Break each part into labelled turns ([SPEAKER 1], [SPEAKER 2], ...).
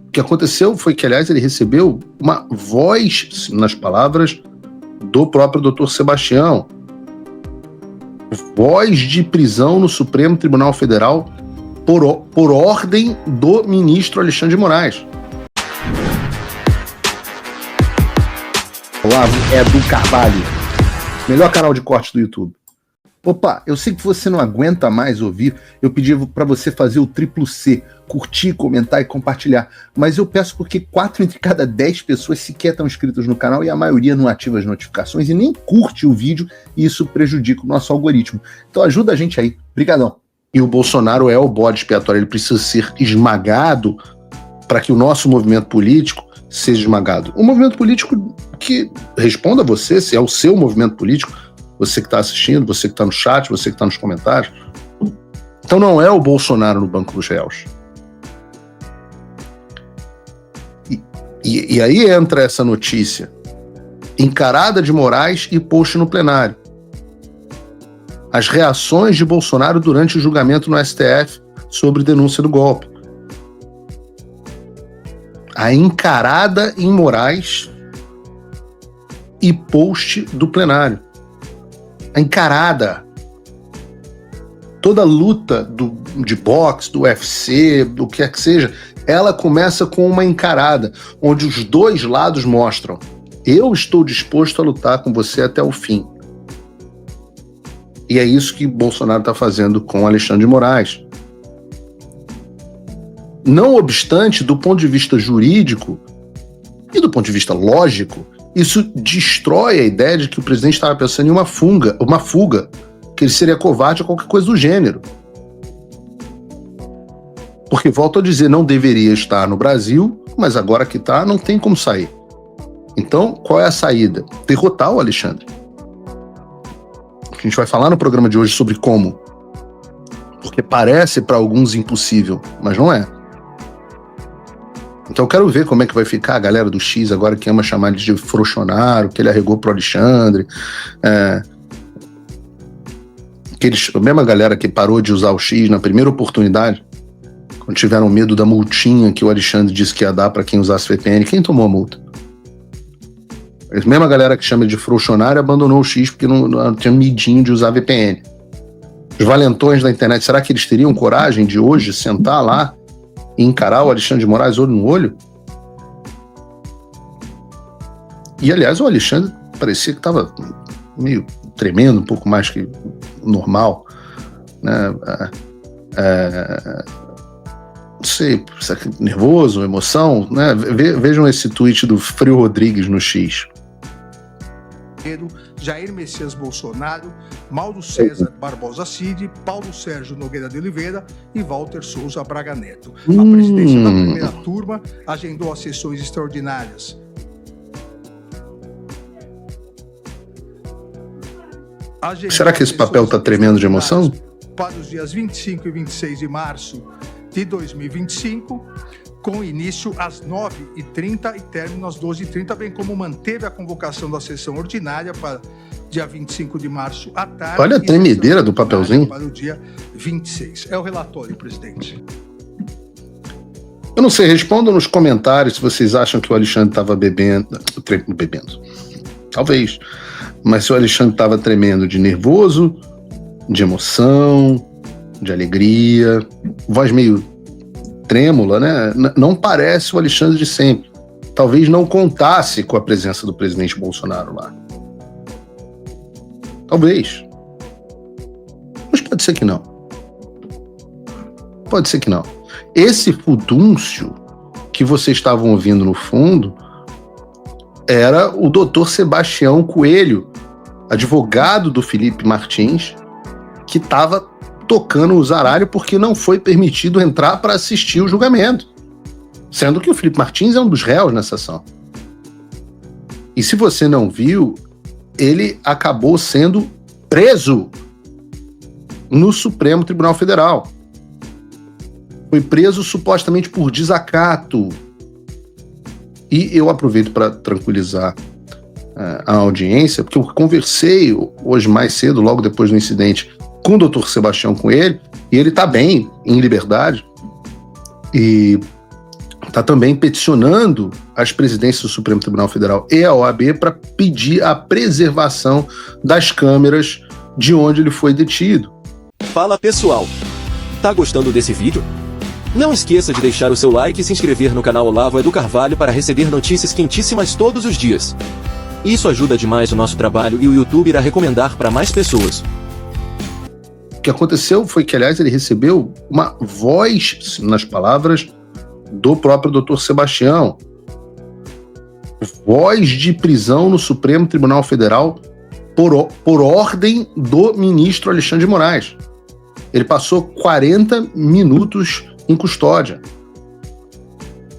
[SPEAKER 1] O que aconteceu foi que, aliás, ele recebeu uma voz, nas palavras do próprio doutor Sebastião, voz de prisão no Supremo Tribunal Federal por ordem do ministro Alexandre de Moraes. Olavo Edu Carvalho, melhor canal de corte do YouTube. Opa, eu sei que você não aguenta mais ouvir, eu pedi para você fazer o triplo C, curtir, comentar e compartilhar, mas eu peço porque 4 entre cada 10 pessoas sequer estão inscritas no canal e a maioria não ativa as notificações e nem curte o vídeo e isso prejudica o nosso algoritmo. Então ajuda a gente aí, brigadão. E o Bolsonaro é o bode expiatório, ele precisa ser esmagado para que o nosso movimento político seja esmagado. Um movimento político que responda a você, se é o seu movimento político, você que está assistindo, você que está no chat, você que está nos comentários. Então não é o Bolsonaro no banco dos réus. E aí entra essa notícia. Encarada de Moraes e post no plenário. As reações de Bolsonaro durante o julgamento no STF sobre denúncia do golpe. A encarada em Moraes e post do plenário. A encarada. Toda luta de boxe, do UFC, do que quer que seja, ela começa com uma encarada, onde os dois lados mostram: eu estou disposto a lutar com você até o fim. E é isso que Bolsonaro está fazendo com Alexandre de Moraes. Não obstante, do ponto de vista jurídico e do ponto de vista lógico, isso destrói a ideia de que o presidente estava pensando em uma fuga, que ele seria covarde ou qualquer coisa do gênero. Porque, volto a dizer, não deveria estar no Brasil, mas agora que está, não tem como sair. Então, qual é a saída? Derrotar o Alexandre. A gente vai falar no programa de hoje sobre como. Porque parece para alguns impossível, mas não é. Então eu quero ver como é que vai ficar a galera do X agora que ama chamar ele de Frouxonaro, que ele arregou pro Alexandre. A mesma galera que parou de usar o X na primeira oportunidade, quando tiveram medo da multinha que o Alexandre disse que ia dar para quem usasse VPN, quem tomou a multa? A mesma galera que chama de Frouxonaro abandonou o X porque não tinha medinho de usar VPN. Os valentões da internet, será que eles teriam coragem de hoje sentar lá e encarar o Alexandre de Moraes olho no olho? E, aliás, o Alexandre parecia que estava meio tremendo, um pouco mais que normal, né? Não sei, nervoso, emoção, né? Vejam esse tweet do Frio Rodrigues no X.
[SPEAKER 2] Jair Messias Bolsonaro, Mauro César Barbosa Cid, Paulo Sérgio Nogueira de Oliveira e Walter Souza Braga Neto. A presidência da primeira turma agendou as sessões extraordinárias.
[SPEAKER 1] Será que esse papel está tremendo de emoção?
[SPEAKER 2] Para os dias 25 e 26 de março de 2025, com início às 9h30 e término às 12h30, bem como manteve a convocação da sessão ordinária para dia 25 de março à tarde.
[SPEAKER 1] Olha a tremedeira do papelzinho.
[SPEAKER 2] Para o dia 26. É o relatório, presidente.
[SPEAKER 1] Eu não sei, respondam nos comentários se vocês acham que o Alexandre estava bebendo. Talvez. Mas se o Alexandre estava tremendo de nervoso, de emoção, de alegria, voz meio trêmula, né? Não parece o Alexandre de sempre. Talvez não contasse com a presença do presidente Bolsonaro lá. Talvez. Mas pode ser que não. Pode ser que não. Esse fudúncio que vocês estavam ouvindo no fundo era o doutor Sebastião Coelho, advogado do Felipe Martins, que estava tocando o zaralho porque não foi permitido entrar para assistir o julgamento. Sendo que o Felipe Martins é um dos réus nessa ação. E se você não viu, ele acabou sendo preso no Supremo Tribunal Federal. Foi preso supostamente por desacato. E eu aproveito para tranquilizar a audiência, porque eu conversei hoje mais cedo, logo depois do incidente, com o doutor Sebastião Coelho, e ele está bem, em liberdade, e está também peticionando as presidências do Supremo Tribunal Federal e a OAB para pedir a preservação das câmeras de onde ele foi detido.
[SPEAKER 3] Fala pessoal, tá gostando desse vídeo? Não esqueça de deixar o seu like e se inscrever no canal Olavo Edu Carvalho para receber notícias quentíssimas todos os dias. Isso ajuda demais o nosso trabalho e o YouTube irá recomendar para mais pessoas.
[SPEAKER 1] O que aconteceu foi que, aliás, ele recebeu uma voz, nas palavras do próprio doutor Sebastião, voz de prisão no Supremo Tribunal Federal por ordem do ministro Alexandre de Moraes. Ele passou 40 minutos em custódia.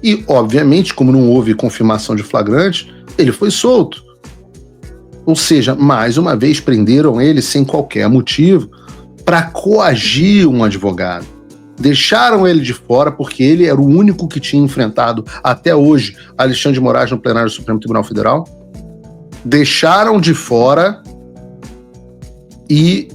[SPEAKER 1] E, obviamente, como não houve confirmação de flagrante, ele foi solto. Ou seja, mais uma vez prenderam ele sem qualquer motivo para coagir um advogado. Deixaram ele de fora porque ele era o único que tinha enfrentado até hoje Alexandre de Moraes no plenário do Supremo Tribunal Federal. Deixaram de fora e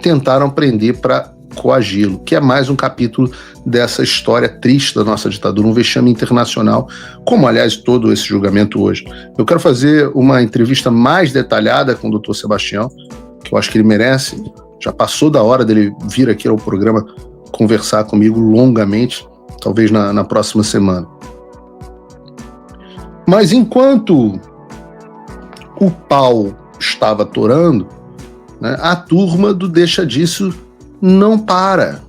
[SPEAKER 1] tentaram prender para coagi-lo, que é mais um capítulo dessa história triste da nossa ditadura, um vexame internacional, como, aliás, todo esse julgamento hoje. Eu quero fazer uma entrevista mais detalhada com o doutor Sebastião, que eu acho que ele merece. Já passou da hora dele vir aqui ao programa conversar comigo longamente, talvez na próxima semana. Mas enquanto o pau estava atorando, né, a turma do Deixa Disso não para.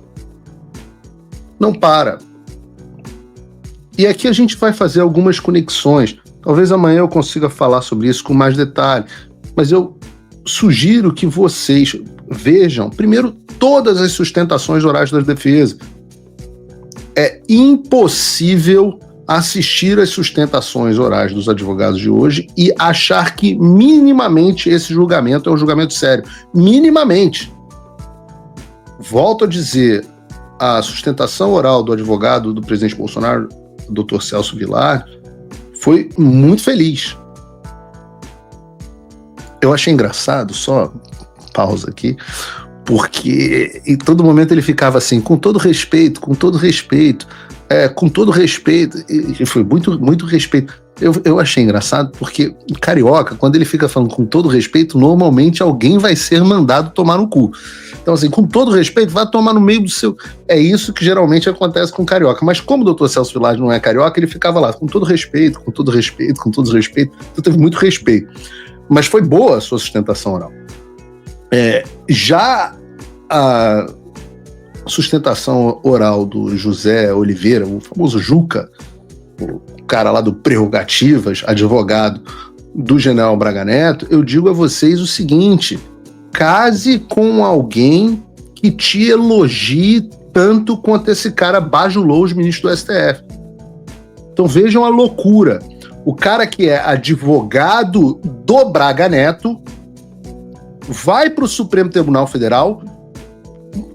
[SPEAKER 1] Não para. E aqui a gente vai fazer algumas conexões. Talvez amanhã eu consiga falar sobre isso com mais detalhe. Mas eu sugiro que vocês vejam, primeiro, todas as sustentações orais da defesa. É impossível assistir às sustentações orais dos advogados de hoje e achar que minimamente esse julgamento é um julgamento sério. Minimamente. Volto a dizer, a sustentação oral do advogado do presidente Bolsonaro, o Dr. Celso Villar, foi muito feliz. Eu achei engraçado, só pausa aqui, porque em todo momento ele ficava assim, com todo respeito, e foi muito respeito. Eu achei engraçado porque o carioca, quando ele fica falando com todo respeito, normalmente alguém vai ser mandado tomar no cu. Então, assim, com todo respeito, vai tomar no meio do seu... É isso que geralmente acontece com o carioca. Mas como o doutor Celso Villar não é carioca, ele ficava lá, com todo respeito. Então teve muito respeito. Mas foi boa a sua sustentação oral. Já a sustentação oral do José Oliveira, o famoso Juca, o cara lá do Prerrogativas, advogado do general Braga Neto, eu digo a vocês o seguinte: case com alguém que te elogie tanto quanto esse cara bajulou os ministros do STF. Então vejam a loucura. O cara que é advogado do Braga Neto vai para o Supremo Tribunal Federal,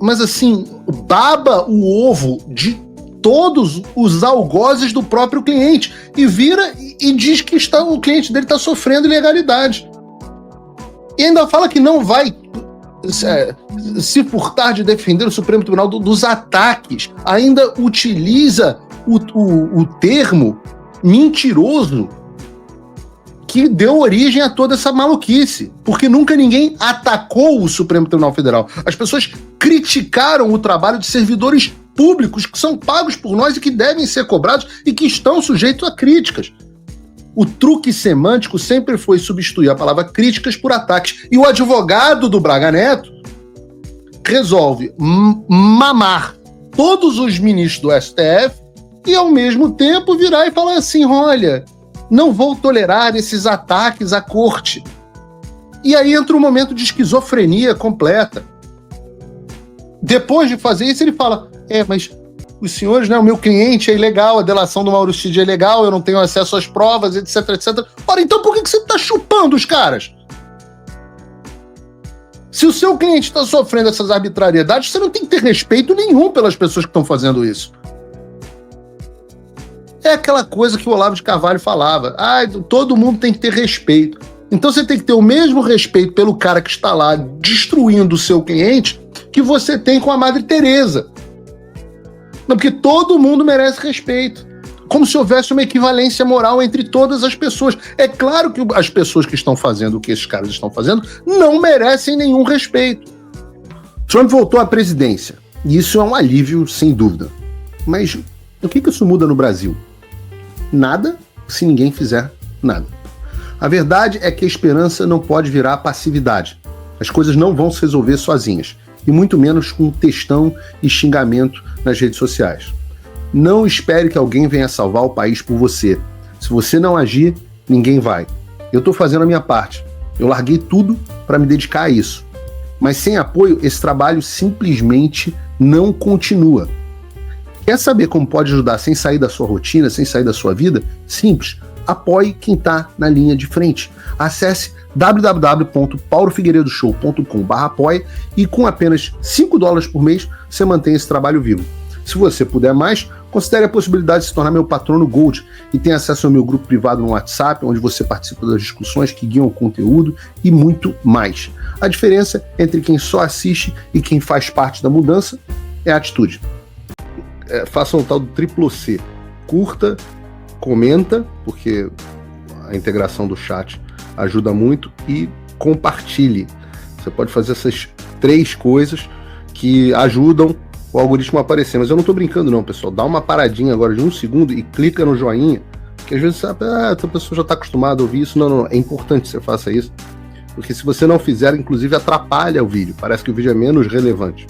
[SPEAKER 1] mas assim, baba o ovo de todos os algozes do próprio cliente e vira e diz que o cliente dele está sofrendo ilegalidade. E ainda fala que não vai se furtar de defender o Supremo Tribunal dos ataques. Ainda utiliza o termo mentiroso que deu origem a toda essa maluquice, porque nunca ninguém atacou o Supremo Tribunal Federal. As pessoas criticaram o trabalho de servidores públicos que são pagos por nós e que devem ser cobrados e que estão sujeitos a críticas. O truque semântico sempre foi substituir a palavra críticas por ataques. E o advogado do Braga Neto resolve mamar todos os ministros do STF e, ao mesmo tempo, virar e falar assim: olha, não vou tolerar esses ataques à corte. E aí entra um momento de esquizofrenia completa. Depois de fazer isso, ele fala: mas os senhores, né, o meu cliente é ilegal, a delação do Mauro Cid é ilegal, eu não tenho acesso às provas, etc, etc. Ora, então por que você está chupando os caras? Se o seu cliente está sofrendo essas arbitrariedades, você não tem que ter respeito nenhum pelas pessoas que estão fazendo isso. É aquela coisa que o Olavo de Carvalho falava: todo mundo tem que ter respeito. Então você tem que ter o mesmo respeito pelo cara que está lá destruindo o seu cliente que você tem com a Madre Teresa. Não, porque todo mundo merece respeito. como se houvesse uma equivalência moral entre todas as pessoas. É claro que as pessoas que estão fazendo o que esses caras estão fazendo não merecem nenhum respeito. Trump voltou à presidência, e isso é um alívio, sem dúvida. Mas o que isso muda no Brasil? Nada, se ninguém fizer nada. A verdade é que a esperança não pode virar passividade. As coisas não vão se resolver sozinhas, e muito menos com textão e xingamento nas redes sociais. Não espere que alguém venha salvar o país por você. Se você não agir, ninguém vai. Eu estou fazendo a minha parte. Eu larguei tudo para me dedicar a isso. Mas sem apoio, esse trabalho simplesmente não continua. Quer saber como pode ajudar sem sair da sua rotina, sem sair da sua vida? Simples. Apoie quem está na linha de frente. Acesse www.paulofigueiredoshow.com/apoie e com apenas $5 por mês você mantém esse trabalho vivo. Se você puder mais, considere a possibilidade de se tornar meu patrono Gold e tenha acesso ao meu grupo privado no WhatsApp, onde você participa das discussões que guiam o conteúdo e muito mais. A diferença entre quem só assiste e quem faz parte da mudança é a atitude. Faça um tal do triplo C. Curta, comenta, porque a integração do chat ajuda muito, e compartilhe. Você pode fazer essas 3 coisas que ajudam o algoritmo a aparecer. Mas eu não tô brincando não, pessoal. Dá uma paradinha agora de 1 segundo e clica no joinha, que às vezes a pessoa já está acostumada a ouvir isso. Não. É importante que você faça isso, porque se você não fizer, inclusive atrapalha o vídeo. Parece que o vídeo é menos relevante.